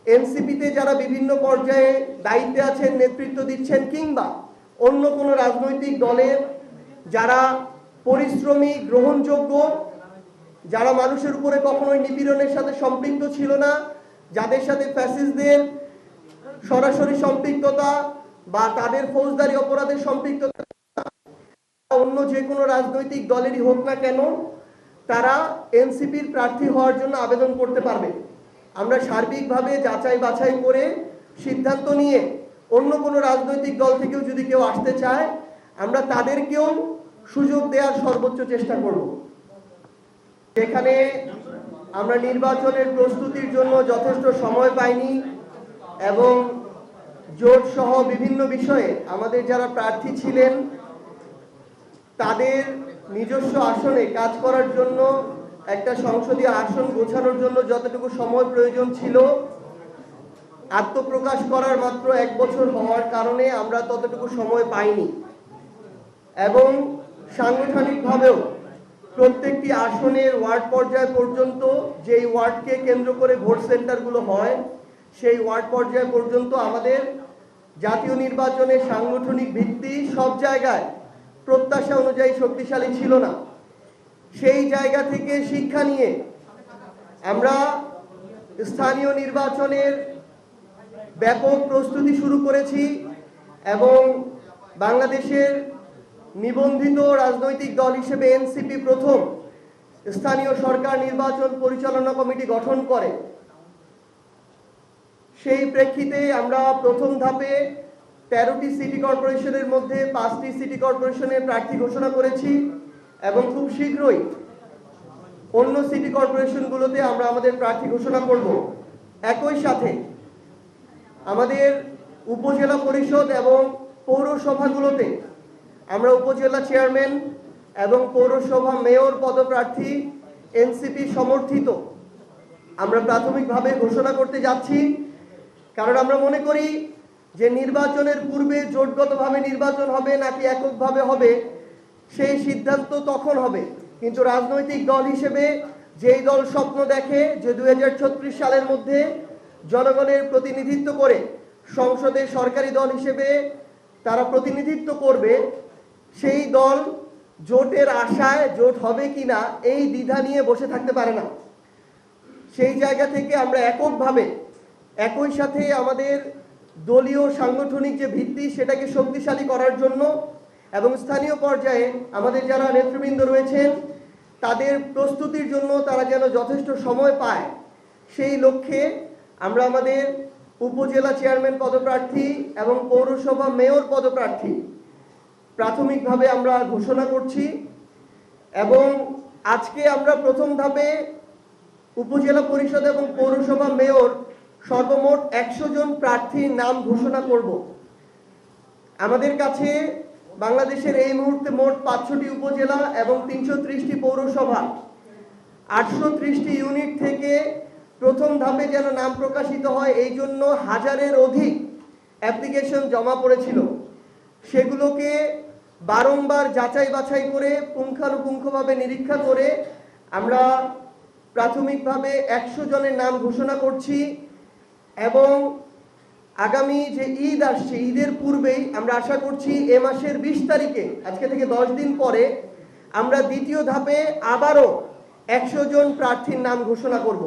এনসিপিতে যারা বিভিন্ন পর্যায়ে দায়িত্বে আছেন, নেতৃত্ব দিচ্ছেন, কিংবা অন্য কোনো রাজনৈতিক দলের যারা পরিশ্রমী, গ্রহণযোগ্য, যারা মানুষের উপরে কখনোই নিপীড়নের সাথে সম্পৃক্ত ছিল না, যাদের সাথে ফ্যাসিস্টদের সরাসরি সম্পৃক্ততা বা তাদের ফৌজদারি অপরাধের সম্পৃক্ততা অন্য যে কোনো রাজনৈতিক দলেরই হোক না কেন, তারা এনসিপির প্রার্থী হওয়ার জন্য আবেদন করতে পারবে। আমরা সার্বিকভাবে যাচাই বাছাই করে সিদ্ধান্ত নিয়ে অন্য কোনো রাজনৈতিক দল থেকেও যদি কেউ আসতে চায়, আমরা তাদেরকেও সুযোগ দেওয়ার সর্বোচ্চ চেষ্টা করব। যেখানে আমরা নির্বাচনের প্রস্তুতির জন্য যথেষ্ট সময় পাইনি এবং জোট সহ বিভিন্ন বিষয়ে আমাদের যারা প্রার্থী ছিলেন তাদের নিজস্ব আসনে কাজ করার জন্য, একটা সংসদীয় আসন গোছানোর জন্য যতটুকু সময় প্রয়োজন ছিল, আত্মপ্রকাশ করার মাত্র 1 বছর হওয়ার কারণে আমরা ততটুকু সময় পাইনি এবং সাংগঠনিকভাবেও প্রত্যেকটি আসনের ওয়ার্ড পর্যায় পর্যন্ত, যেই ওয়ার্ডকে কেন্দ্র করে ভোট সেন্টারগুলো হয়, সেই ওয়ার্ড পর্যায় পর্যন্ত আমাদের জাতীয় নির্বাচনের সাংগঠনিক ভিত্তি সব জায়গায় প্রত্যাশা অনুযায়ী শক্তিশালী ছিল না। সেই জায়গা থেকে শিক্ষা নিয়ে আমরা স্থানীয় নির্বাচনের ব্যাপক প্রস্তুতি শুরু করেছি এবং বাংলাদেশের নিবন্ধিত রাজনৈতিক দল হিসেবে এনসিপি প্রথম স্থানীয় সরকার নির্বাচন পরিচালনা কমিটি গঠন করে। সেই প্রেক্ষিতে আমরা প্রথম ধাপে 13টি সিটি কর্পোরেশনের মধ্যে 5টি সিটি কর্পোরেশনের প্রার্থী ঘোষণা করেছি এবং খুব শীঘ্রই অন্য সিটি কর্পোরেশনগুলোতে আমরা আমাদের প্রার্থী ঘোষণা করব। একই সাথে আমাদের উপজেলা পরিষদ এবং পৌরসভাগুলোতে আমরা উপজেলা চেয়ারম্যান এবং পৌরসভা মেয়র পদপ্রার্থী এনসিপি সমর্থিত আমরা প্রাথমিকভাবে ঘোষণা করতে যাচ্ছি। কারণ আমরা মনে করি যে নির্বাচনের পূর্বে জোটগতভাবে নির্বাচন হবে নাকি এককভাবে হবে সেই সিদ্ধান্ত তখন হবে, কিন্তু রাজনৈতিক দল হিসেবে যেই দল স্বপ্ন দেখে যে 2036 সালের মধ্যে জনগণের প্রতিনিধিত্ব করে সংসদে সরকারি দল হিসেবে তারা প্রতিনিধিত্ব করবে, সেই দল জোটের আশায় জোট হবে কিনা এই দ্বিধা নিয়ে বসে থাকতে পারে না। সেই জায়গা থেকে আমরা এককভাবে একই সাথে আমাদের দলীয় সাংগঠনিক যে ভিত্তি সেটাকে শক্তিশালী করার জন্য এবং স্থানীয় পর্যায়ে আমাদের যারা নেতৃবৃন্দ রয়েছেন তাদের প্রস্তুতির জন্য তারা যেন যথেষ্ট সময় পায়, সেই লক্ষ্যে আমরা আমাদের উপজেলা চেয়ারম্যান পদপ্রার্থী এবং পৌরসভা মেয়র পদপ্রার্থী প্রাথমিকভাবে আমরা ঘোষণা করছি। এবং আজকে আমরা প্রথম ধাপে উপজেলা পরিষদ এবং পৌরসভা মেয়র সর্বমোট 100 জন প্রার্থীর নাম ঘোষণা করব। আমাদের কাছে বাংলাদেশের এই মুহূর্তে মোট 500টি উপজেলা এবং 330টি পৌরসভা, 830টি ইউনিট থেকে প্রথম ধাপে যেন নাম প্রকাশিত হয় এই জন্য 1000-এর অধিক অ্যাপ্লিকেশন জমা পড়েছিল। সেগুলোকে বারংবার যাচাই বাছাই করে পুঙ্খানুপুঙ্খভাবে নিরীক্ষা করে আমরা প্রাথমিকভাবে 100 জনের নাম ঘোষণা করছি এবং আগামী যে ঈদ আসছে ঈদের পূর্বেই আমরা আশা করছি এ মাসের 20 তারিখে, আজকে থেকে 10 দিন পরে আমরা দ্বিতীয় ধাপে আবারও 100 জন প্রার্থীর নাম ঘোষণা করব।